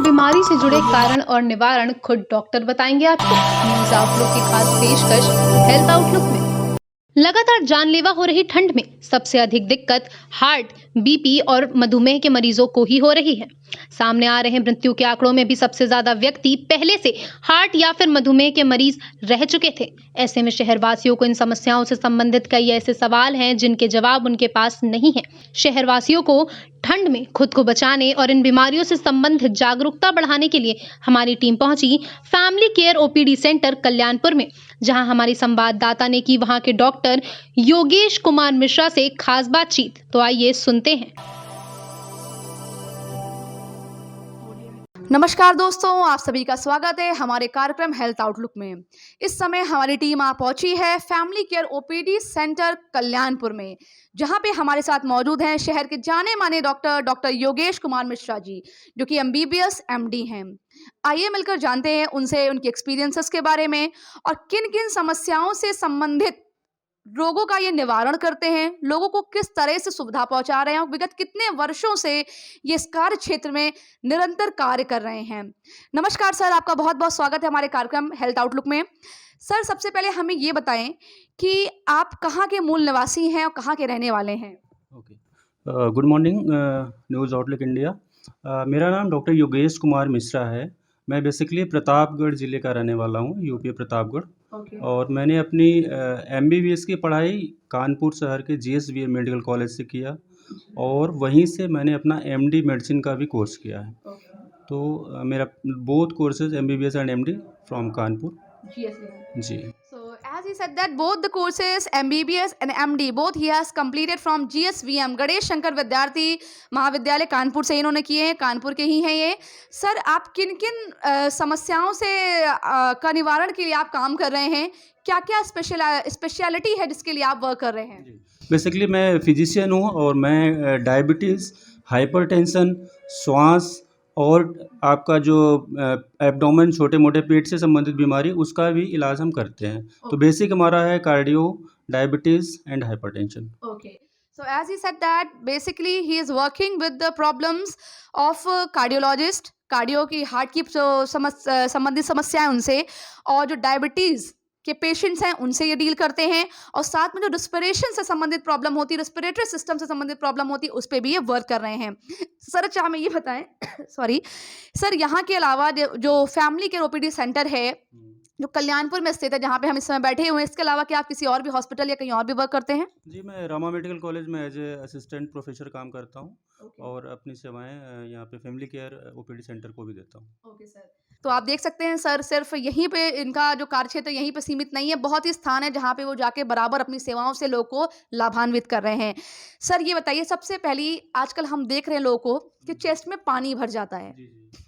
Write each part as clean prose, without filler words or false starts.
बीमारी से जुड़े कारण और निवारण खुद डॉक्टर बताएंगे आपको। न्यूज आउटलुक की खास पेशकश हेल्थ आउटलुक में। लगातार जानलेवा हो रही ठंड में सबसे अधिक दिक्कत हार्ट, बीपी और मधुमेह के मरीजों को ही हो रही है। सामने आ रहे मृत्यु के आंकड़ों में भी सबसे ज्यादा व्यक्ति पहले से हार्ट या फिर मधुमेह के मरीज रह चुके थे। ऐसे में शहरवासियों को इन समस्याओं से संबंधित कई ऐसे सवाल हैं जिनके जवाब उनके पास नहीं है। शहरवासियों को ठंड में खुद को बचाने और इन बीमारियों से संबंधित जागरूकता बढ़ाने के लिए हमारी टीम पहुंची family care OPD centre Kalyanpur में, जहां हमारी संवाददाता ने की वहां के डॉक्टर योगेश कुमार मिश्रा से खास बातचीत। तो आइए सुनते हैं। नमस्कार दोस्तों, आप सभी का स्वागत है हमारे कार्यक्रम हेल्थ आउटलुक में। इस समय हमारी टीम आ पहुंची है family care OPD centre Kalyanpur में, जहां पे हमारे साथ मौजूद हैं शहर के जाने माने डॉक्टर योगेश कुमार मिश्रा जी, जो कि एमबीबीएस एमडी हैं। आइए मिलकर जानते हैं उनसे उनके एक्सपीरियंसेस के बारे में और किन किन समस्याओं से संबंधित रोगों का ये निवारण करते हैं, लोगों को किस तरह से सुविधा पहुंचा रहे हैं और विगत कितने वर्षों से ये इस कार्य क्षेत्र में निरंतर कार्य कर रहे हैं। नमस्कार सर, आपका बहुत बहुत स्वागत है हमारे कार्यक्रम हेल्थ आउटलुक में। सर, सबसे पहले हमें ये बताएं कि आप कहाँ के मूल निवासी हैं और कहाँ के रहने वाले हैं। Okay, good morning news outlook India. मेरा नाम डॉक्टर योगेश कुमार मिश्रा है। मैं बेसिकली प्रतापगढ़ ज़िले का रहने वाला हूँ, यूपी प्रतापगढ़। और मैंने अपनी एमबीबीएस की पढ़ाई कानपुर शहर के जीएसवीएम मेडिकल कॉलेज से किया और वहीं से मैंने अपना एमडी मेडिसिन का भी कोर्स किया है। तो मेरा both courses MBBS and MD from Kanpur जी। As he said that both the courses MBBS and MD both he has completed from GSVM Ganesh Shankar विद्यार्थी महाविद्यालय कानपुर से इन्होंने किए हैं, कानपुर के ही हैं ये। सर, आप किन किन समस्याओं से का निवारण के लिए आप काम कर रहे हैं, क्या क्या स्पेशलिटी है जिसके लिए आप वर्क कर रहे हैं। बेसिकली मैं फिजिशियन हूँ और मैं डायबिटीज़, हाइपरटेंशन, श्वास और आपका जो एब्डोमेन, छोटे मोटे पेट से संबंधित बीमारी, उसका भी इलाज हम करते हैं। तो बेसिक हमारा है cardio, diabetes and hypertension. Okay. So as he said that basically he is working with the problems of cardiologist, cardio की हार्ट की संबंधित समस्याएं उनसे, और जो डायबिटीज़ के पेशेंट्स हैं उनसे ये डील करते हैं, और साथ में जो रेस्पिरेशन से संबंधित प्रॉब्लम होती है, रेस्पिरेटरी सिस्टम से संबंधित प्रॉब्लम होती है, उस पर भी ये वर्क कर रहे हैं। सर, अच्छा हमें ये बताएं सॉरी सर, यहाँ के अलावा जो फैमिली केयर ओपीडी सेंटर है जो कल्याणपुर में स्थित है, जहाँ पे हम इस समय बैठे हुए हैं, इसके अलावा क्या आप किसी और भी हॉस्पिटल या कहीं और भी वर्क करते हैं। जी, मैं रामा मेडिकल कॉलेज में एज ए असिस्टेंट प्रोफेसर काम करता हूँ। और अपनी सेवाएं यहाँ पे फैमिली केयर ओपीडी सेंटर को भी देता हूँ। ओके सर, तो आप देख सकते हैं सर, सिर्फ यहीं पे इनका जो कार्यक्षेत्र यहीं पे सीमित नहीं है, बहुत ही स्थान है जहाँ पे वो जाके बराबर अपनी सेवाओं से लोगों को लाभान्वित कर रहे हैं। सर, ये बताइए, सबसे पहली आजकल हम देख रहे हैं लोगों को कि चेस्ट में पानी भर जाता है,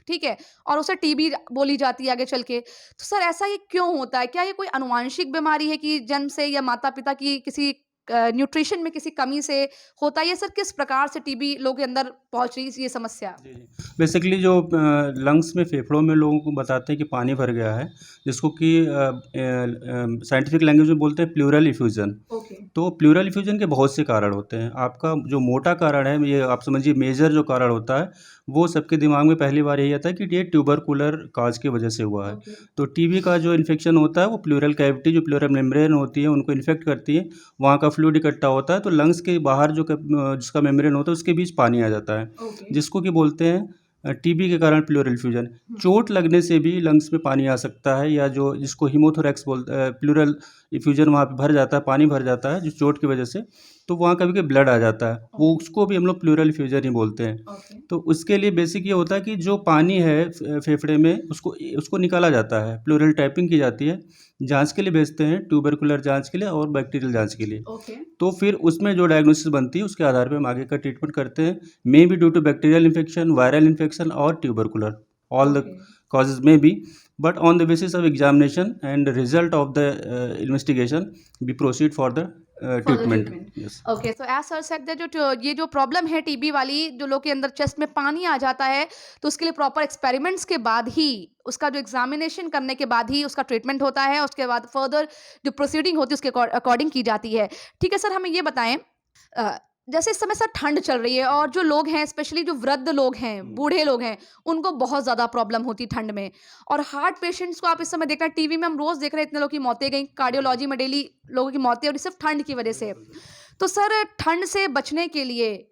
ठीक है, और उसे टीबी बोली जाती है आगे चल के। तो सर, ऐसा ये क्यों होता है? क्या ये कोई आनुवांशिक बीमारी है कि जन्म से या माता पिता की किसी न्यूट्रिशन में किसी कमी से होता है, या सर किस प्रकार से टीबी लोगों के अंदर पहुंच रही है ये समस्या। बेसिकली जो लंग्स में, फेफड़ों में लोगों को बताते हैं कि पानी भर गया है, जिसको कि साइंटिफिक लैंग्वेज में बोलते हैं प्लूरल इफ्यूजन। तो प्लूरल इफ्यूजन के बहुत से कारण होते हैं। आपका जो मोटा कारण है, ये आप समझिए मेजर जो कारण होता है, वो सबके दिमाग में पहली बार यही आता है कि ये ट्यूबरकुलर काज की वजह से हुआ है। तो टीबी का जो इन्फेक्शन होता है वो प्लूरल कैविटी, जो प्लूरल मेम्ब्रेन होती है, उनको इन्फेक्ट करती है। वहाँ का फ्लूइड इकट्ठा होता है, तो लंग्स के बाहर जो जिसका मेम्ब्रेन होता है उसके बीच पानी आ जाता है, जिसको कि बोलते हैं टीबी के कारण प्लूरल इफ्यूजन। चोट लगने से भी लंग्स में पानी आ सकता है, या जो जिसको हीमोथोरैक्स बोलते हैं, प्लूरल इफ्यूजन वहाँ पे भर जाता है, पानी भर जाता है जो चोट की वजह से, तो वहाँ कभी कभी ब्लड आ जाता है, वो उसको भी हम लोग प्लूरल इफ्यूजन ही बोलते हैं। तो उसके लिए बेसिक ये होता है कि जो पानी है फेफड़े में, उसको निकाला जाता है, प्लूरल टाइपिंग की जाती है, जांच के लिए भेजते हैं, ट्यूबरकुलर जांच के लिए और बैक्टीरियल जांच के लिए। तो फिर उसमें जो डायग्नोसिस बनती है उसके आधार पे हम आगे का ट्रीटमेंट करते हैं। May be due to bacterial infection, viral infection और tubercular, all the causes may be, but on the basis of examination and result of the investigation we proceed for the treatment. Yes. Okay, so as sir said that जो ये जो problem है TB वाली, जो लोग के अंदर chest में पानी आ जाता है, तो उसके लिए प्रॉपर एक्सपेरिमेंट्स के बाद ही, उसका जो एग्जामिनेशन करने के बाद ही उसका ट्रीटमेंट होता है, उसके बाद फर्दर जो प्रोसीडिंग होती है उसके अकॉर्डिंग की जाती है। ठीक है सर, हमें ये बताएं जैसे इस समय सर ठंड चल रही है और जो लोग हैं स्पेशली जो वृद्ध लोग हैं, बूढ़े लोग हैं, उनको बहुत ज़्यादा प्रॉब्लम होती है ठंड में। और हार्ट पेशेंट्स को आप इस समय देख रहे हैं टीवी में, हम रोज़ देख रहे हैं इतने लोगों की मौतें गई, कार्डियोलॉजी में डेली लोगों की मौतें और ये सिर्फ ठंड की वजह से। तो सर ठंड से बचने के लिए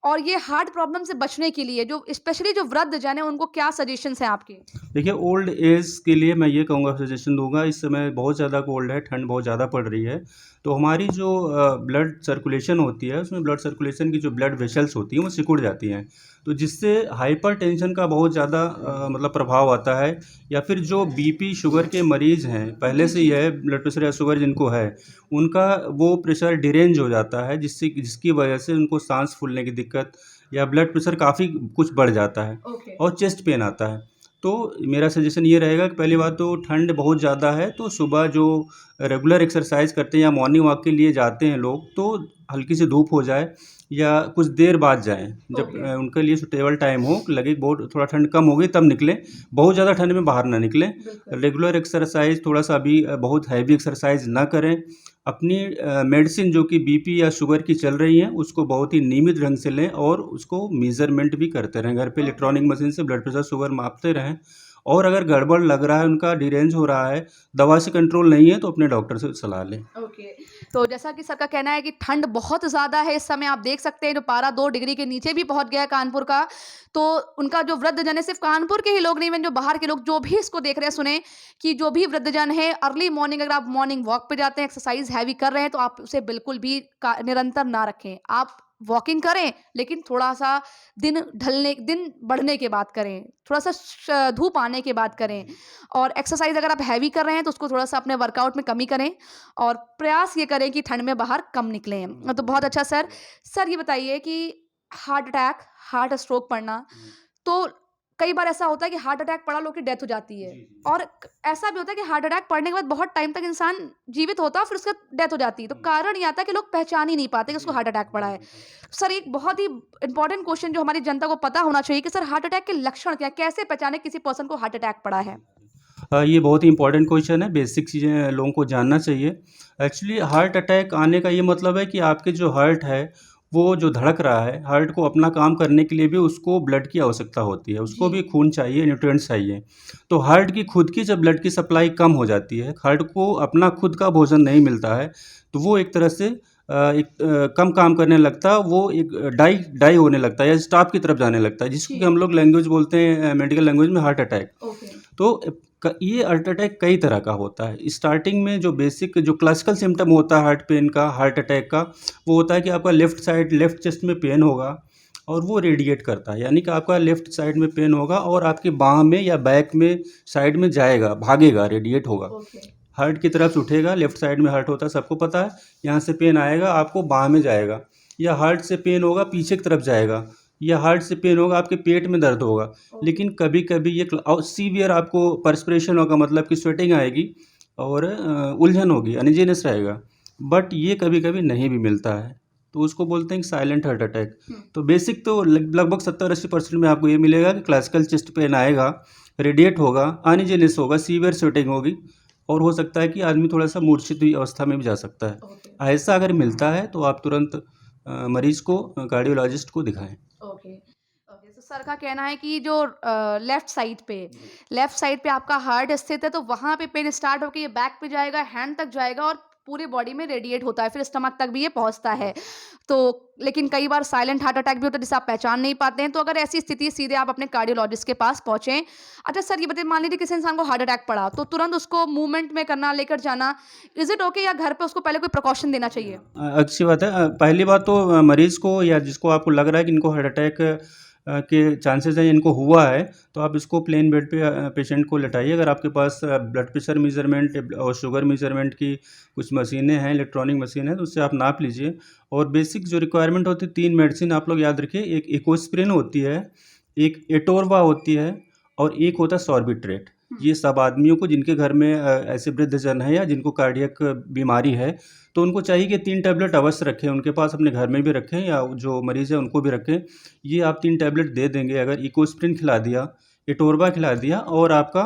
और ये हार्ट प्रॉब्लम से बचने के लिए जो स्पेशली जो वृद्ध जन है उनको क्या सजेशंस हैं आपके? देखिए, ओल्ड एज के लिए मैं ये कहूँगा, सजेशन दूँगा, इस समय बहुत ज़्यादा कोल्ड है, ठंड बहुत ज़्यादा पड़ रही है। तो हमारी जो ब्लड सर्कुलेशन होती है, उसमें ब्लड सर्कुलेशन की जो ब्लड वेसल्स होती हैं, वो सिकुड़ जाती हैं। तो जिससे हाइपरटेंशन का बहुत ज़्यादा मतलब प्रभाव आता है। या फिर जो बीपी, शुगर के मरीज़ हैं, पहले से ही है ब्लड प्रेशर या शुगर जिनको है, उनका वो प्रेशर डिरेंज हो जाता है, जिसकी वजह से उनको साँस फूलने की दिक्कत या ब्लड प्रेशर काफ़ी कुछ बढ़ जाता है ओके। और चेस्ट पेन आता है। तो मेरा सजेशन ये रहेगा कि पहली बात तो ठंड बहुत ज़्यादा है, तो सुबह जो रेगुलर एक्सरसाइज करते हैं या मॉर्निंग वॉक के लिए जाते हैं लोग, तो हल्की सी धूप हो जाए या कुछ देर बाद जाएँ, जब ओके। उनके लिए सूटेबल टाइम हो, लगे कि बहुत थोड़ा ठंड कम हो गई तब निकलें। बहुत ज़्यादा ठंड में बाहर ना निकलें। बिल्कुल। रेगुलर एक्सरसाइज, थोड़ा सा अभी बहुत हैवी एक्सरसाइज ना करें। अपनी मेडिसिन जो कि बीपी या शुगर की चल रही हैं, उसको बहुत ही नियमित ढंग से लें और उसको मेज़रमेंट भी करते रहें। घर पे ओके। इलेक्ट्रॉनिक मशीन से ब्लड प्रेशर, शुगर मापते रहें। और अगर गड़बड़ लग रहा है, उनका डिरेंज हो रहा है, दवा से कंट्रोल नहीं है, तो अपने डॉक्टर से सलाह लें। ओके। तो जैसा कि सर का कहना है कि ठंड बहुत ज़्यादा है इस समय, आप देख सकते हैं जो पारा 2 डिग्री के नीचे भी पहुँच गया है कानपुर का। तो उनका जो वृद्धजन है, सिर्फ़ कानपुर के ही लोग नहीं, इवन जो बाहर के लोग जो भी इसको देख रहे हैं, सुने कि जो भी वृद्धजन है अर्ली मॉर्निंग अगर आप मॉर्निंग वॉक पे जाते हैं, एक्सरसाइज़ हैवी कर रहे हैं, तो आप उसे बिल्कुल भी का निरंतर ना रखें। आप वॉकिंग करें, लेकिन थोड़ा-सा दिन बढ़ने के बाद करें, थोड़ा-सा धूप आने के बाद करें। और एक्सरसाइज़ अगर आप हैवी कर रहे हैं तो उसको थोड़ा-सा अपने वर्कआउट में कमी करें और प्रयास ये करें कि ठंड में बाहर कम निकलें। तो बहुत अच्छा सर। सर ये बताइए कि हार्ट अटैक, हार्ट स्ट्रोक पड़ना, तो कई बार ऐसा होता है कि हार्ट अटैक पड़ा, लोग की डेथ हो जाती है। और ऐसा भी होता है कि हार्ट अटैक पड़ने के बाद बहुत टाइम तक इंसान जीवित होता है, फिर उसके बाद डेथ हो जाती है। तो कारण ये आता है कि लोग पहचान ही नहीं पाते कि उसको हार्ट अटैक पड़ा है। सर एक बहुत ही इंपॉर्टेंट क्वेश्चन जो हमारी जनता को पता होना चाहिए कि सर हार्ट अटैक के लक्षण क्या है? कैसे पहचाने किसी पर्सन को हार्ट अटैक पड़ा है? ये बहुत ही इंपॉर्टेंट क्वेश्चन है, बेसिक चीज़ें लोगों को जानना चाहिए। एक्चुअली हार्ट अटैक आने का ये मतलब है कि आपके जो हार्ट है, वो जो धड़क रहा है, हार्ट को अपना काम करने के लिए भी उसको ब्लड की आवश्यकता होती है, उसको जी। भी खून चाहिए, न्यूट्रिएंट्स चाहिए। तो हार्ट की खुद की जब ब्लड की सप्लाई कम हो जाती है, हार्ट को अपना खुद का भोजन नहीं मिलता है, तो वो एक तरह से कम काम करने लगता है, वो एक डाई होने लगता है या स्टॉप की तरफ जाने लगता है, जिसको जी। कि हम लोग लैंग्वेज बोलते हैं, मेडिकल लैंग्वेज में हार्ट अटैक। ओके। तो ये हार्ट अटैक कई तरह का होता है। स्टार्टिंग में जो बेसिक जो क्लासिकल सिम्पटम होता है हार्ट पेन का, हार्ट अटैक का, वो होता है कि आपका लेफ्ट साइड, लेफ्ट चेस्ट में पेन होगा और वो रेडिएट करता है। यानी कि आपका लेफ्ट साइड में पेन होगा और आपकी बाँह में या बैक में, साइड में जाएगा, भागेगा, रेडिएट होगा। ओके। हार्ट की तरफ से उठेगा, लेफ्ट साइड में हार्ट होता है, सबको पता है। यहाँ से पेन आएगा, आपको बाँह में जाएगा, या हार्ट से पेन होगा, पीछे की तरफ जाएगा, या हार्ट से पेन होगा, आपके पेट में दर्द होगा। लेकिन कभी-कभी ये और सीवियर आपको पर्स्पिरेशन होगा, मतलब कि स्वेटिंग आएगी और उलझन होगी, अनईज़ीनेस रहेगा। बट ये कभी-कभी नहीं भी मिलता है, तो उसको बोलते हैं कि साइलेंट हार्ट अटैक। तो बेसिक तो लगभग 70-80% में आपको ये मिलेगा कि क्लासिकल चेस्ट पेन आएगा, रेडिएट होगा, अनईज़ीनेस होगा, सीवियर स्वेटिंग होगी और हो सकता है कि आदमी थोड़ा-सा मूर्छित हुई अवस्था में भी जा सकता है। ओके। ऐसा अगर मिलता है तो आप तुरंत मरीज़ को कार्डियोलॉजिस्ट को दिखाएँ। ओके। ओके, तो सर का कहना है कि जो लेफ्ट साइड पे आपका हार्ट स्थित है, तो वहाँ पे पेन स्टार्ट होके ये बैक पे जाएगा, हैंड तक जाएगा और पूरे बॉडी में रेडिएट होता है, फिर स्टमक तक भी ये पहुँचता है। तो लेकिन कई बार साइलेंट हार्ट अटैक भी होता है जिसे आप पहचान नहीं पाते हैं, तो अगर ऐसी स्थिति है सीधे आप अपने कार्डियोलॉजिस्ट के पास पहुँचे। अच्छा सर ये बताइए, मान लीजिए किसी इंसान को हार्ट अटैक पड़ा, तो तुरंत उसको मूवमेंट में करना, लेकर जाना, इज़ इट ओके या घर पे उसको पहले कोई प्रिकॉशन देना चाहिए? अच्छी बात है। पहली बात तो मरीज़ को या जिसको आपको लग रहा है कि इनको हार्ट अटैक के चांसेस हैं, इनको हुआ है, तो आप इसको प्लेन बेड पे पेशेंट को लेटाइए। अगर आपके पास ब्लड प्रेशर मेज़रमेंट और शुगर मेज़रमेंट की कुछ मशीनें हैं, इलेक्ट्रॉनिक मशीन है, तो उससे आप नाप लीजिए। और बेसिक जो रिक्वायरमेंट होती है, 3 मेडिसिन आप लोग याद रखिए, एक इकोस्प्रिन होती है, एक एटोरवा होती है और एक होता है सॉर्बिट्रेट। ये सब आदमियों को जिनके घर में ऐसे वृद्धजन हैं या जिनको कार्डियक बीमारी है, तो उनको चाहिए कि 3 टैबलेट अवश्य रखें, उनके पास अपने घर में भी रखें या जो मरीज़ है उनको भी रखें। ये आप 3 टैबलेट दे देंगे अगर इकोस्प्रिन खिला दिया, एटोरवा खिला दिया और आपका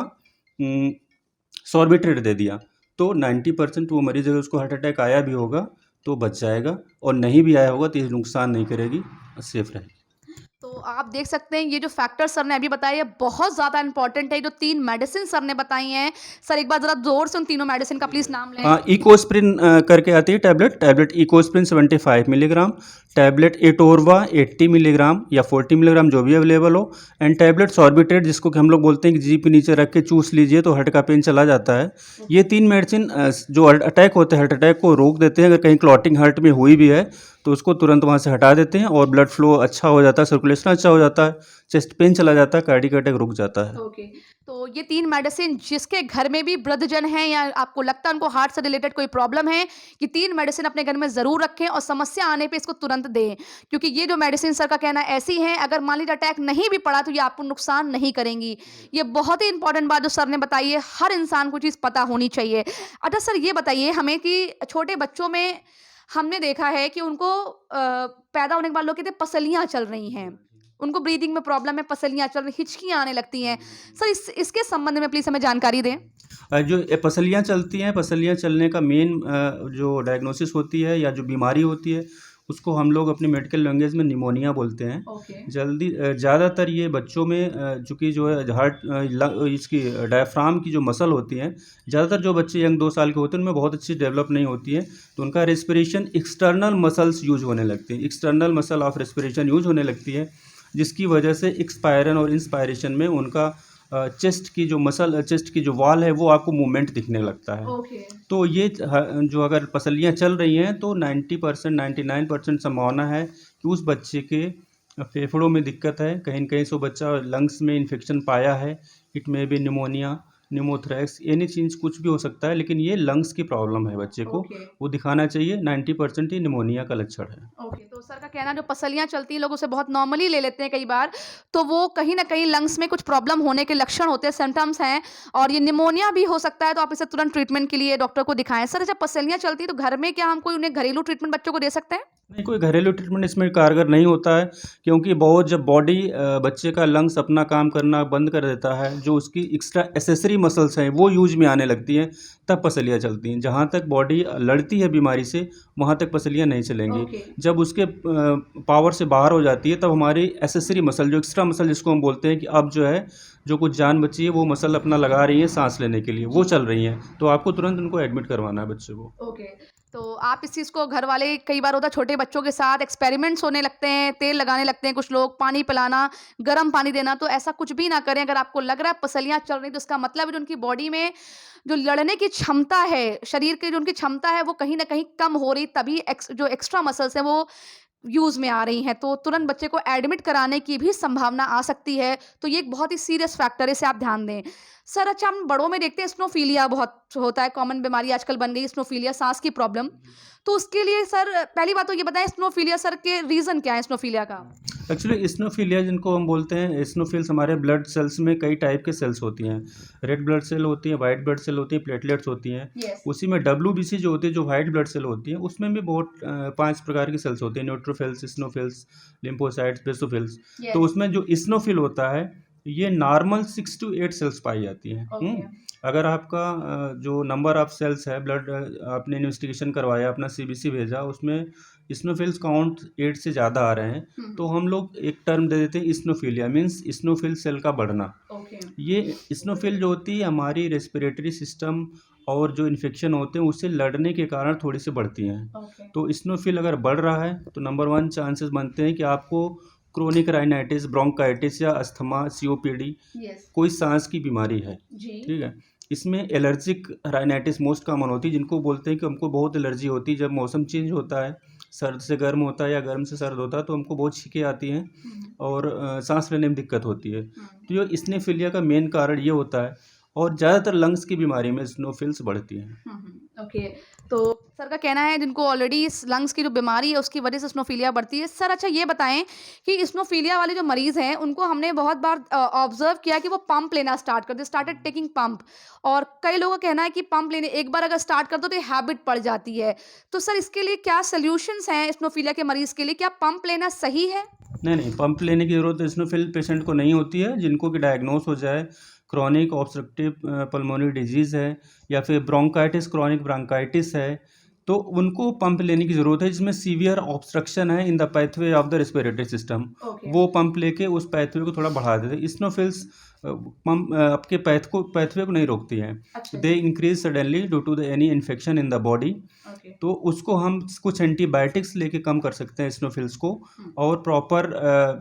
सॉर्बिट्रेट दे दिया, तो 90% वो मरीज़ अगर उसको हार्ट अटैक आया भी होगा, तो बच जाएगा, और नहीं भी आया होगा तो ये नुकसान नहीं करेगी, सेफ रहेगी। तो आप देख सकते हैं ये जो फैक्टर सर ने अभी बताया ये बहुत ज़्यादा इंपॉर्टेंट है। जो 3 मेडिसिन सर ने बताई हैं, सर एक बार ज़रा ज़ोर से उन तीनों मेडिसिन का प्लीज़ नाम लें। हाँ, इकोस्प्रिन करके आती है tablet Ecosprin 75 milligram, tablet atorva 80 milligram या 40 मिलीग्राम जो भी अवेलेबल हो, एंड टैबलेट सॉर्बिट्रेट जिसको कि हम लोग बोलते हैं कि जीभ के नीचे रख के चूस लीजिए तो हार्ट का पेन चला जाता है। ये 3 मेडिसिन जो हार्ट अटैक होते हैं, हार्ट अटैक को रोक देते हैं। अगर कहीं क्लॉटिंग हार्ट में हुई भी है तो उसको तुरंत वहाँ से हटा देते हैं और ब्लड फ्लो अच्छा हो जाता है, सर्कुलेशन अच्छा हो जाता है, चेस्ट पेन चला जाता है, कार्डियक अटैक रुक जाता है। ओके, तो ये 3 मेडिसिन जिसके घर में भी वृद्धजन हैं या आपको लगता है उनको हार्ट से रिलेटेड कोई प्रॉब्लम है, ये 3 मेडिसिन अपने घर में ज़रूर रखें और समस्या आने पे इसको तुरंत दें। क्योंकि ये जो मेडिसिन सर का कहना है ऐसी हैं, अगर मान लीजिए अटैक नहीं भी पड़ा तो ये आपको नुकसान नहीं करेंगी। ये बहुत ही इंपॉर्टेंट बात जो सर ने बताई है, हर इंसान को चीज़ पता होनी चाहिए। अच्छा सर ये बताइए हमें कि छोटे बच्चों में हमने देखा है कि उनको पैदा होने के बाद लोग कहते हैं पसलियाँ चल रही हैं। उनको ब्रीदिंग में प्रॉब्लम है, पसलियाँ चल रही, हिचकियाँ आने लगती हैं। सर इसके संबंध में प्लीज़ हमें जानकारी दें। जो ये पसलियाँ चलती हैं, पसलियाँ चलने का मेन जो डायग्नोसिस होती है या जो बीमारी होती है उसको हम लोग अपने मेडिकल लैंग्वेज में निमोनिया बोलते हैं। ओके। ज़्यादातर ये बच्चों में चूँकि जो है हार्ट इसकी डायफ्राम की जो मसल होती हैं, ज़्यादातर जो बच्चे यंग 2 साल के होते हैं उनमें बहुत अच्छी डेवलप नहीं होती है, तो उनका रेस्पिरेशन एक्सटर्नल मसल्स यूज होने लगती हैं, external muscle of respiration use होने लगती है, जिसकी वजह से एक्सपायरन और इंस्पायरेशन में उनका चेस्ट की जो वॉल है वो आपको मूवमेंट दिखने लगता है। ओके। तो ये जो अगर पसलियाँ चल रही हैं तो 90% 99% संभावना है कि उस बच्चे के फेफड़ों में दिक्कत है, कहीं न कहीं से वो बच्चा लंग्स में इन्फेक्शन पाया है। It may be pneumonia, pneumothorax, any चीज़ कुछ भी हो सकता है, लेकिन ये लंग्स की प्रॉब्लम है बच्चे को, ओके। वो दिखाना चाहिए। 90% ही निमोनिया का लक्षण है। ओके, तो सर का कहना है जो पसलियाँ चलती हैं लोग उसे बहुत नॉर्मली ले लेते हैं कई बार, तो वो कहीं न कहीं लंग्स में कुछ प्रॉब्लम होने के लक्षण होते हैं, सिम्पटम्स हैं और ये निमोनिया भी हो सकता है, तो आप इसे तुरंत ट्रीटमेंट के लिए डॉक्टर को दिखाएँ। सर जब पसलियाँ चलती हैं तो घर में क्या हम कोई उन्हें घरेलू ट्रीटमेंट बच्चों को दे सकते हैं? नहीं, कोई घरेलू ट्रीटमेंट इसमें कारगर नहीं होता है, क्योंकि बहुत जब बॉडी बच्चे का लंग्स अपना काम करना बंद कर देता है, जो उसकी एक्स्ट्रा एसेसरी मसल्स हैं वो यूज में आने लगती हैं, तब पसलियाँ चलती हैं। जहाँ तक बॉडी लड़ती है बीमारी से वहाँ तक पसलियाँ नहीं चलेंगी। ओके। जब उसके पावर से बाहर हो जाती है तब हमारी एसेसरी मसल, जो एक्स्ट्रा मसल जिसको हम बोलते हैं कि अब जो है जो कुछ जान बची है वो मसल अपना लगा रही है सांस लेने के लिए, वो चल रही हैं, तो आपको तुरंत उनको एडमिट करवाना है बच्चे को। ओके, तो आप इस चीज़ को घर वाले कई बार होता है छोटे बच्चों के साथ एक्सपेरिमेंट्स होने लगते हैं, तेल लगाने लगते हैं कुछ लोग, पानी पिलाना, गर्म पानी देना, तो ऐसा कुछ भी ना करें। अगर आपको लग रहा है पसलियाँ चल रही तो इसका मतलब है जो उनकी बॉडी में जो लड़ने की क्षमता है, शरीर की जो उनकी क्षमता है वो कहीं न कहीं कम हो रही, तभी जो एक्स्ट्रा मसल्स हैं वो यूज़ में आ रही हैं, तो तुरंत बच्चे को एडमिट कराने की भी संभावना आ सकती है। तो ये एक बहुत ही सीरियस फैक्टर है, इसे आप ध्यान दें। सर अच्छा हम बड़ों में देखते हैं स्नोफीलिया बहुत होता है, कॉमन बीमारी आजकल बन गई स्नोफीलिया, सांस की प्रॉब्लम। तो उसके लिए सर पहली बात तो ये बताएं स्नोफीलिया सर के रीज़न क्या है स्नोफीलिया का? एक्चुअली इस्नोफिलिया जिनको हम बोलते हैं, इस्नोफिल्स हमारे ब्लड सेल्स में कई टाइप के सेल्स होती हैं। रेड ब्लड सेल होती है, वाइट ब्लड सेल होती है, प्लेटलेट्स होती हैं। यस। उसी में WBC जो होती है, जो वाइट ब्लड सेल होती है, उसमें भी बहुत 5 प्रकार की सेल्स होती हैं, न्यूट्रोफिल्स, इस्नोफिल्स, लिम्फोसाइट्स, बेसोफिल्स। तो उसमें जो इस्नोफिल होता है ये नॉर्मल 6 to 8 सेल्स पाई जाती हैं। अगर आपका जो नंबर ऑफ सेल्स है, ब्लड आपने इन्वेस्टिगेशन करवाया, अपना CBC भेजा, उसमें इस्नोफिल्स काउंट 8 से ज़्यादा आ रहे हैं, तो हम लोग एक टर्म दे देते हैं इस्नोफिलिया, मीन्स इस्नोफिल सेल का बढ़ना। ये इस्नोफिल जो होती है हमारी रेस्पिरेटरी सिस्टम और जो इन्फेक्शन होते हैं उससे लड़ने के कारण थोड़ी सी बढ़ती हैं। तो इस्नोफिल अगर बढ़ रहा है तो नंबर 1 चांसेस बनते हैं कि आपको क्रोनिक राइनाइटिस, ब्रोंकाइटिस या अस्थमा, COPD, कोई सांस की बीमारी है। ठीक है, इसमें एलर्जिक राइनाइटिस मोस्ट कॉमन होती है, जिनको बोलते हैं कि हमको बहुत एलर्जी होती है जब मौसम चेंज होता है, सर्द से गर्म होता है या गर्म से सर्द होता है, तो हमको बहुत छींकें आती हैं और सांस लेने में दिक्कत होती है। तो ये इस्नोफिलिया का मेन कारण ये होता है, और ज़्यादातर लंग्स की बीमारी में इस्नोफिल्स बढ़ती हैं। ओके, तो सर का कहना है जिनको ऑलरेडी इस लंग्स की जो बीमारी है उसकी वजह से स्नोफीलिया बढ़ती है। सर अच्छा ये बताएं कि स्नोफीलिया वाले जो मरीज़ हैं उनको हमने बहुत बार ऑब्जर्व किया कि वो पंप लेना स्टार्ट कर दे, स्टार्टेड टेकिंग पंप, और कई लोगों का कहना है कि पंप लेने एक बार अगर स्टार्ट कर दो तो ये हैबिट पड़ जाती है। तो सर इसके लिए क्या सोल्यूशंस हैं स्नोफीलिया के मरीज़ के लिए, क्या पंप लेना सही है? नहीं, पंप लेने की ज़रूरत इस्नोफिल पेशेंट को नहीं होती है। जिनको कि डायग्नोस हो जाए क्रॉनिक ऑब्स्ट्रक्टिव पल्मोनरी डिजीज़ है, या फिर ब्रोंकाइटिस, क्रॉनिक ब्रोंकाइटिस है, तो उनको पंप लेने की ज़रूरत है जिसमें सीवियर ऑब्स्ट्रक्शन है in the pathway of the respiratory system. Okay वो पंप लेके उस पैथवे को थोड़ा बढ़ा देते हैं। स्नोफिल्स पंप आपके पैथवे को नहीं रोकती हैं। अच्छा they increase suddenly due to the any infection in the body. Okay तो उसको हम कुछ एंटीबायोटिक्स लेके कम कर सकते हैं स्नोफिल्स को। और प्रॉपर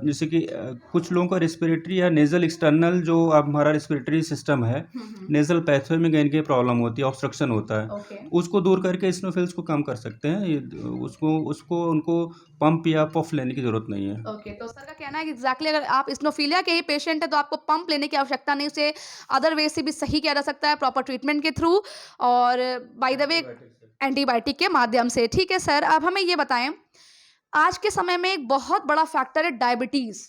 जैसे कि कुछ लोगों का रेस्पिरेटरी या नेज़ल एक्सटर्नल जो अब हमारा रेस्पिरेटरी सिस्टम है, नेज़ल पैथवे में इनके प्रॉब्लम होती है, ऑब्स्ट्रक्शन होता है, ओके उसको दूर करके स्नोफिल्स को कम कर सकते हैं। ये उसको उनको पंप या पफ लेने की ज़रूरत नहीं है। ओके तो सर का कहना है कि एग्जैक्टली अगर आप स्नोफिलिया के ही पेशेंट है तो आपको पंप लेने की आवश्यकता नहीं, उसे अदर वे से भी सही किया जा सकता है प्रॉपर ट्रीटमेंट के थ्रू और बाय द वे एंटीबायोटिक के माध्यम से। ठीक है सर, अब हमें ये बताएं, आज के समय में एक बहुत बड़ा फैक्टर है डायबिटीज़।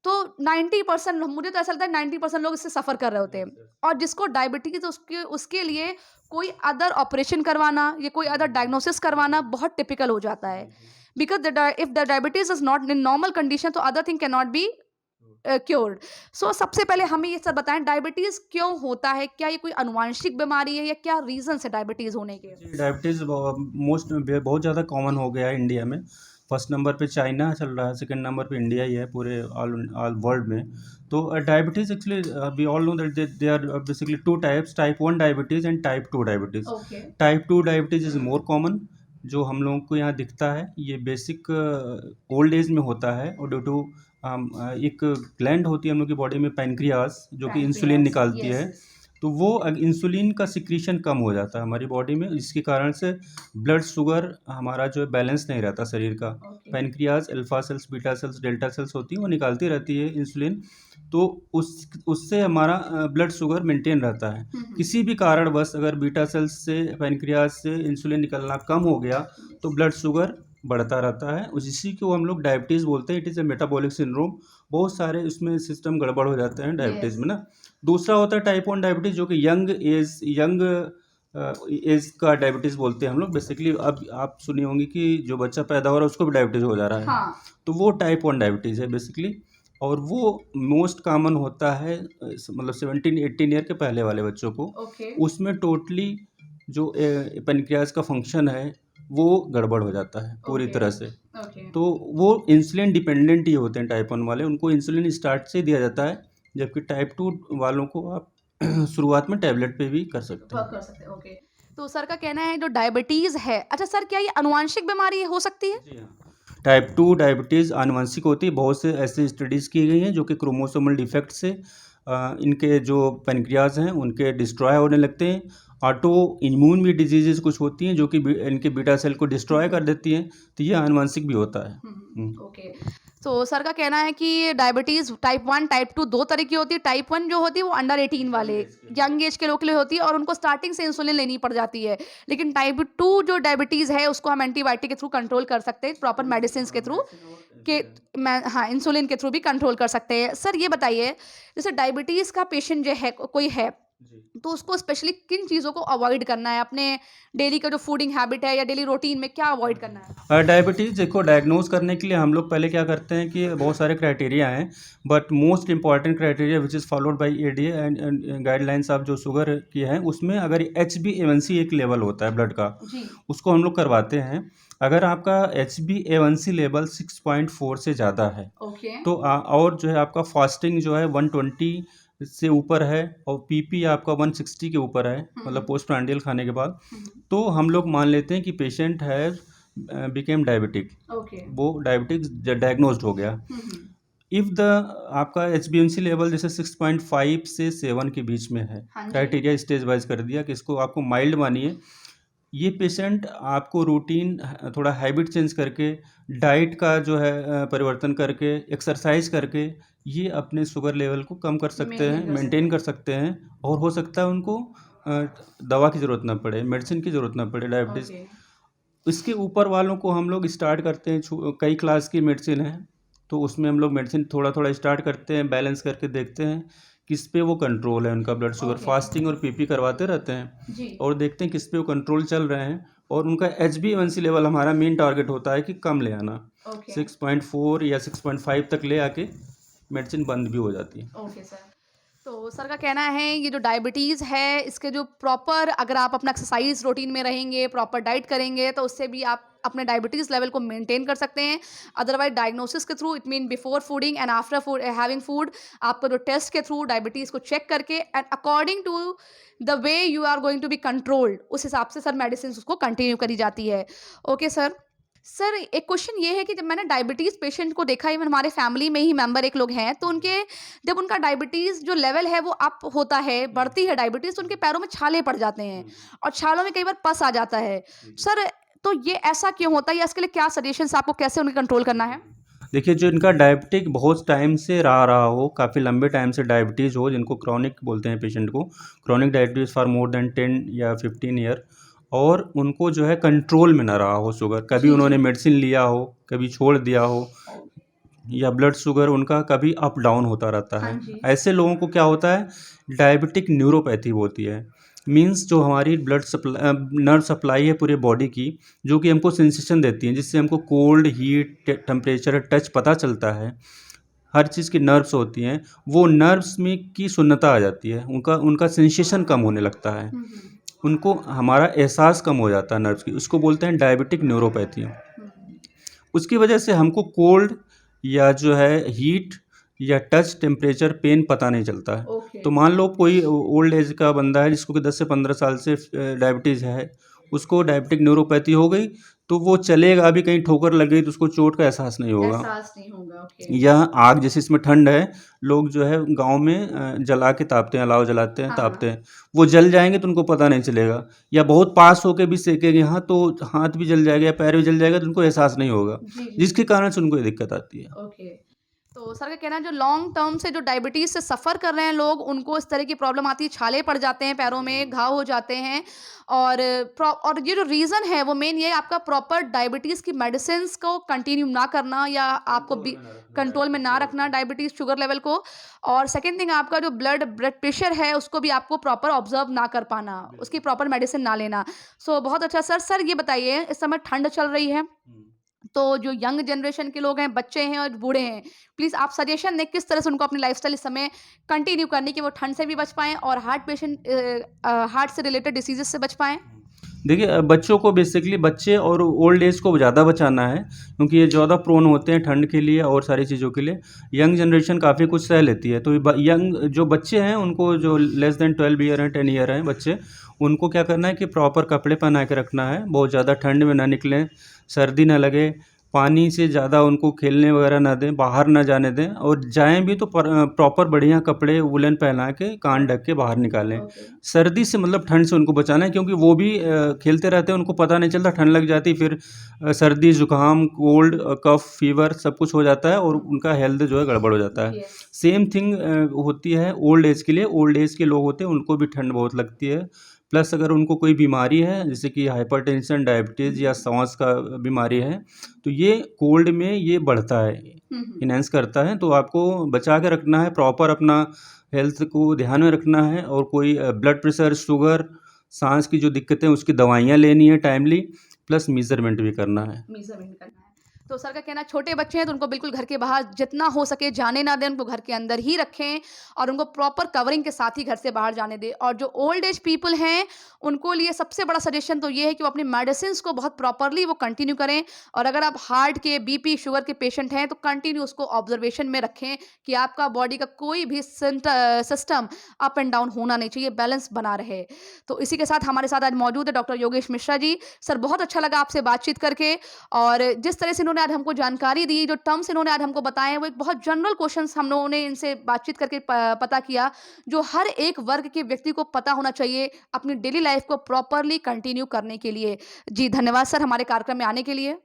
तो 90% मुझे तो ऐसा लगता है 90% लोग इससे सफ़र कर रहे होते हैं और जिसको डायबिटीज़ उसके लिए कोई अदर ऑपरेशन करवाना या कोई अदर डायग्नोसिस करवाना बहुत टिपिकल हो जाता है because if the diabetes is not in normal condition तो other thing can not be cured. So सबसे पहले हमें ये सब बताएं डायबिटीज़ क्यों होता है, क्या ये कोई अनुवांशिक बीमारी है या क्या रीजन है डायबिटीज़ होने के? डायबिटीज़ बहुत ज़्यादा कॉमन हो गया है इंडिया में। फर्स्ट नंबर पे चाइना चल रहा है, सेकंड नंबर पे इंडिया ही है पूरे ऑल वर्ल्ड में। तो diabetes actually we all know that there are basically two types, type 1 diabetes and type 2 diabetes. Okay type 2 diabetes is more common, जो हम लोगों को यहाँ दिखता है। ये बेसिक ओल्ड एज में होता है और ड्यू टू एक ग्लैंड होती है हम लोग की बॉडी में, पैनक्रियास, जो कि इंसुलिन निकालती है। तो वो इंसुलिन का सिक्रीशन कम हो जाता है हमारी बॉडी में, जिसके कारण से ब्लड शुगर हमारा जो है बैलेंस नहीं रहता शरीर का। Pancreas alpha cells, beta cells, delta sales होती हैं, वो निकालती रहती है इंसुलिन। तो उससे हमारा ब्लड शुगर मेंटेन रहता है। किसी भी कारणवश अगर बीटा सेल्स से, पैनक्रियास से इंसुलिन निकलना कम हो गया तो ब्लड शुगर बढ़ता रहता है। इसी को हम लोग डायबिटीज़ बोलते हैं। It is a metabolic syndrome. बहुत सारे इसमें सिस्टम गड़बड़ हो जाते हैं डायबिटीज़ में ना। दूसरा होता है टाइप 1 डायबिटीज़, जो कि यंग एज का डायबिटीज़ बोलते हैं हम लोग। बेसिकली अब आप सुनी होंगी कि जो बच्चा पैदा हो रहा है उसको भी डायबिटीज़ हो जा रहा है। हाँ तो वो टाइप 1 डायबिटीज़ है बेसिकली। और वो मोस्ट कॉमन होता है मतलब 17-18 ईयर के पहले वाले बच्चों को। ओके उसमें टोटली जो पैनक्रियास का फंक्शन है वो गड़बड़ हो जाता है पूरी Okay. तरह से। ओके तो वो इंसुलिन डिपेंडेंट ही होते हैं टाइप 1 वाले, उनको इंसुलिन स्टार्ट से दिया जाता है। जबकि टाइप 2 वालों को आप शुरुआत में टैबलेट पे भी कर सकते हैं। वर्क कर सकते हैं। ओके तो सर का कहना है जो डायबिटीज़ है, अच्छा सर क्या ये अनुवांशिक बीमारी हो सकती है? जी हाँ, टाइप 2 डायबिटीज़ आनुवंशिक होती है। बहुत से ऐसे स्टडीज़ की गई हैं जो कि क्रोमोसोमल डिफेक्ट से इनके जो पैनक्रियाज हैं उनके डिस्ट्रॉय होने लगते हैं। ऑटो इम्यून भी डिजीजेज कुछ होती हैं जो कि इनके बीटा सेल को डिस्ट्रॉय कर देती हैं। तो ये आनुवंशिक भी होता है। ओके तो सर का कहना है कि डायबिटीज़ टाइप 1 टाइप 2 दो तरह की होती है। टाइप 1 जो होती है वो अंडर 18 वाले यंग एज के लोग के लिए होती है और उनको स्टार्टिंग से इंसुलिन लेनी पड़ जाती है। लेकिन टाइप 2 जो डायबिटीज़ है उसको हम एंटीबायोटिक के थ्रू कंट्रोल कर सकते हैं, प्रॉपर मेडिसिन के थ्रू के हाँ इंसुलिन के थ्रू भी कंट्रोल कर सकते हैं। सर ये बताइए जैसे डायबिटीज़ का पेशेंट जो है कोई है तो उसको स्पेशली किन चीज़ों को अवॉइड करना है, अपने डेली का जो फूडिंग हैबिट है या डेली रूटीन में क्या अवॉइड करना है? डायबिटीज़ देखो, डायग्नोज करने के लिए हम लोग पहले क्या करते हैं कि बहुत सारे क्राइटेरिया हैं, but most important criteria which is followed by ADA and guidelines of जो शुगर की है, उसमें अगर HbA1c एक लेवल होता है ब्लड का, जी उसको हम लोग करवाते हैं। अगर आपका HbA1c लेवल 6.4 से ज़्यादा है ओके तो और जो है आपका फास्टिंग जो है 120 से ऊपर है और पीपी आपका 160 के ऊपर है, मतलब पोस्ट प्रांडियल खाने के बाद, तो हम लोग मान लेते हैं कि patient has became diabetic, okay वो डायबिटिक डायग्नोज्ड हो गया। इफ़ द आपका HbA1c लेवल जैसे 6.5 से 7 के बीच में है, हाँ जी। क्राइटेरिया स्टेज वाइज कर दिया कि इसको आपको माइल्ड मानिए। ये पेशेंट आपको रूटीन थोड़ा हैबिट चेंज करके, डाइट का जो है परिवर्तन करके, एक्सरसाइज करके ये अपने शुगर लेवल को कम कर सकते हैं, मेंटेन कर सकते हैं। और हो सकता है उनको दवा की ज़रूरत ना पड़े, मेडिसिन की ज़रूरत ना पड़े डायबिटीज़। इसके ऊपर वालों को हम लोग स्टार्ट करते हैं, कई क्लास की मेडिसिन है तो उसमें हम लोग मेडिसिन थोड़ा थोड़ा स्टार्ट करते हैं, बैलेंस करके देखते हैं किस पे वो कंट्रोल है उनका ब्लड शुगर। फास्टिंग और पीपी करवाते रहते हैं जी और देखते हैं किस पे वो कंट्रोल चल रहे हैं। और उनका HbA1c लेवल हमारा मेन टारगेट होता है कि कम ले आना, ओके 6.4 या 6.5 तक ले आके मेडिसिन बंद भी हो जाती है। Okay sir. तो सर का कहना है ये जो डायबिटीज़ है इसके जो प्रॉपर अगर आप अपना एक्सरसाइज रूटीन में रहेंगे, प्रॉपर डाइट करेंगे तो उससे भी आप अपने डायबिटीज़ लेवल को मेंटेन कर सकते हैं। अदरवाइज़ डायग्नोसिस के through it mean before fooding and after food having food आपको जो टेस्ट के थ्रू डायबिटीज़ को चेक करके and according to the way you are going to be controlled उस हिसाब से सर मेडिसिन उसको कंटिन्यू करी जाती है। Okay sir. सर एक क्वेश्चन ये है कि जब मैंने डायबिटीज़ पेशेंट को देखा इवन हमारे फैमिली में ही मेंबर एक लोग हैं तो उनके जब उनका डायबिटीज़ जो लेवल है वो अप होता है, बढ़ती है डायबिटीज़ तो उनके पैरों में छाले पड़ जाते हैं और छालों में कई बार पस आ जाता है। सर तो ये ऐसा क्यों होता है या इसके लिए क्या सजेशंस आपको कैसे उन्हें कंट्रोल करना है? देखिए, जो इनका डायबिटिक बहुत टाइम से रहा हो, काफ़ी लंबे टाइम से डायबिटीज़ हो, जिनको क्रॉनिक बोलते हैं पेशेंट को, chronic diabetes for more than 10 या 15 ईयर, और उनको जो है कंट्रोल में ना रहा हो शुगर, कभी जी, उन्होंने जी। मेडिसिन लिया हो, कभी छोड़ दिया हो, या ब्लड शुगर उनका कभी अप डाउन होता रहता हाँ है। जी। ऐसे लोगों को क्या होता है, डायबिटिक न्यूरोपैथी होती है। मीन्स जो हमारी नर्व सप्लाई है पूरे बॉडी की, जो कि हमको सेंसेशन देती है, जिससे हमको कोल्ड, हीट, टेम्परेचर, टच पता चलता है। हर चीज़ की नर्व्स होती हैं, वो नर्व्स में की शून्यता आ जाती है, उनका उनका सेंसेशन कम होने लगता है, उनको हमारा एहसास कम हो जाता है नर्व्स की, उसको बोलते हैं डायबिटिक न्यूरोपैथी। उसकी वजह से हमको कोल्ड या जो है हीट या टच, टेम्परेचर, पेन पता नहीं चलता है। ओके। तो मान लो कोई ओल्ड एज का बंदा है जिसको कि 10 से 15 साल से डायबिटीज़ है, उसको डायबिटिक न्यूरोपैथी हो गई, तो वो चलेगा, अभी कहीं ठोकर लग गई तो उसको चोट का एहसास नहीं होगा। एहसास नहीं होगा, ओके। या आग, जैसे इसमें ठंड है, लोग जो है गांव में जला के तापते हैं, अलाव जलाते हैं, हाँ, तापते हैं, वो जल जाएंगे तो उनको पता नहीं चलेगा। या बहुत पास होके भी सेकेंगे हाथ, तो हाथ भी जल जाएगा या पैर भी जल जाएगा तो उनको एहसास नहीं होगा, जी, जी। जिसके कारण से उनको ये दिक्कत आती है। ओके। तो सर का कहना है जो लॉन्ग टर्म से जो डायबिटीज़ से सफ़र कर रहे हैं लोग, उनको इस तरह की प्रॉब्लम आती है, छाले पड़ जाते हैं पैरों में, घाव हो जाते हैं और और ये जो रीज़न है वो मेन ये है आपका प्रॉपर डायबिटीज़ की मेडिसिन्स को कंटिन्यू ना करना या आपको बी कंट्रोल में ना रखना डायबिटीज़ शुगर लेवल को, और सेकंड थिंग आपका जो ब्लड प्रेशर है उसको भी आपको प्रॉपर ऑब्ज़र्व ना कर पाना, उसकी प्रॉपर मेडिसिन ना लेना। सो बहुत अच्छा सर। सर ये बताइए इस समय ठंड चल रही है, तो जो यंग जनरेशन के लोग हैं, बच्चे हैं और बूढ़े हैं, प्लीज़ आप सजेशन दें किस तरह से उनको अपनी लाइफ़स्टाइल इस समय कंटिन्यू करनी कि वो ठंड से भी बच पाएँ और हार्ट से रिलेटेड डिसीज़ेज़ से बच पाएँ? देखिए, बच्चों को बेसिकली, बच्चे और ओल्ड एज को ज़्यादा बचाना है, क्योंकि ये ज़्यादा प्रोन होते हैं ठंड के लिए और सारी चीज़ों के लिए। यंग जनरेशन काफ़ी कुछ सह लेती है, तो यंग जो बच्चे हैं उनको, जो लेस देन 12 ईयर हैं, 10 ईयर हैं बच्चे, उनको क्या करना है कि प्रॉपर कपड़े पहना के रखना है, बहुत ज़्यादा ठंड में ना निकलें, सर्दी ना लगे, पानी से ज़्यादा उनको खेलने वगैरह ना दें, बाहर ना जाने दें, और जाएँ भी तो प्रॉपर बढ़िया कपड़े वूलन पहना के, कान ढक के बाहर निकालें। सर्दी से मतलब ठंड से उनको बचाना है, क्योंकि वो भी खेलते रहते हैं, उनको पता नहीं चलता, ठंड लग जाती, फिर सर्दी, ज़ुकाम, कोल्ड, कफ़, फीवर सब कुछ हो जाता है और उनका हेल्थ जो है गड़बड़ हो जाता है। सेम थिंग होती है ओल्ड एज के लिए। ओल्ड एज के लोग होते हैं, उनको भी ठंड बहुत लगती है, प्लस अगर उनको कोई बीमारी है जैसे कि हाइपरटेंशन, डायबिटीज़ या सांस का बीमारी है, तो ये कोल्ड में ये बढ़ता है, इनहेंस करता है, तो आपको बचा के रखना है, प्रॉपर अपना हेल्थ को ध्यान में रखना है, और कोई ब्लड प्रेशर, शुगर, सांस की जो दिक्कतें उसकी दवाइयाँ लेनी है टाइमली, प्लस मेजरमेंट भी करना है। मेजरमेंट करना है। तो सर का कहना है छोटे बच्चे हैं तो उनको बिल्कुल घर के बाहर जितना हो सके जाने ना दें, उनको घर के अंदर ही रखें और उनको प्रॉपर कवरिंग के साथ ही घर से बाहर जाने दें। और जो ओल्ड एज पीपल हैं उनको लिए सबसे बड़ा सजेशन तो ये है कि वो अपनी मेडिसिन्स को बहुत प्रॉपरली वो कंटिन्यू करें, और अगर आप हार्ट के, बीपी, शुगर के पेशेंट हैं तो कंटिन्यू उसको ऑब्जर्वेशन में रखें कि आपका बॉडी का कोई भी सिस्टम अप एंड डाउन होना नहीं चाहिए, बैलेंस बना रहे। तो इसी के साथ हमारे साथ आज मौजूद है डॉक्टर योगेश मिश्रा जी। सर बहुत अच्छा लगा आपसे बातचीत करके, और जिस तरह से इन्होंने आज हमको जानकारी दी, जो टर्म्स इन्होंने आज हमको बताए, वो एक बहुत जनरल क्वेश्चंस हम लोगों ने इनसे बातचीत करके पता किया, जो हर एक वर्ग के व्यक्ति को पता होना चाहिए अपनी डेली लाइफ को प्रॉपरली कंटिन्यू करने के लिए। जी धन्यवाद सर हमारे कार्यक्रम में आने के लिए।